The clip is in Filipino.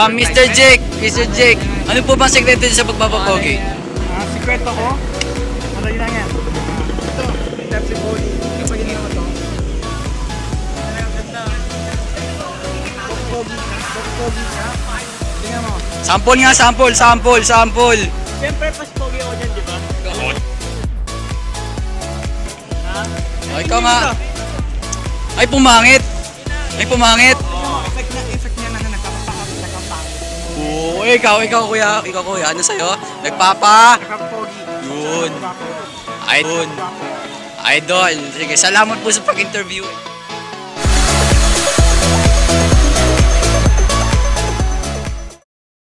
Mr. Jake, Mr. Jake, ano po bang sekreto niyo sa pagpapapogi? Sikreto ko? Ano yun lang yan? Ito, tap si Body. Kapag yun naman ito. Ang ganda. Pogi ka. Tingnan mo. Sample nga, sample. Siyempre, mas pogi ako dyan, di ba? Ha? Ay, ikaw nga. Ay, pumangit. Effect niya na nagkapapangit. Oo, ikaw kuya, ano sa'yo? Nagpapa. Nagkapogi. Yun. Idol. Sige, salamat po sa pag-interview.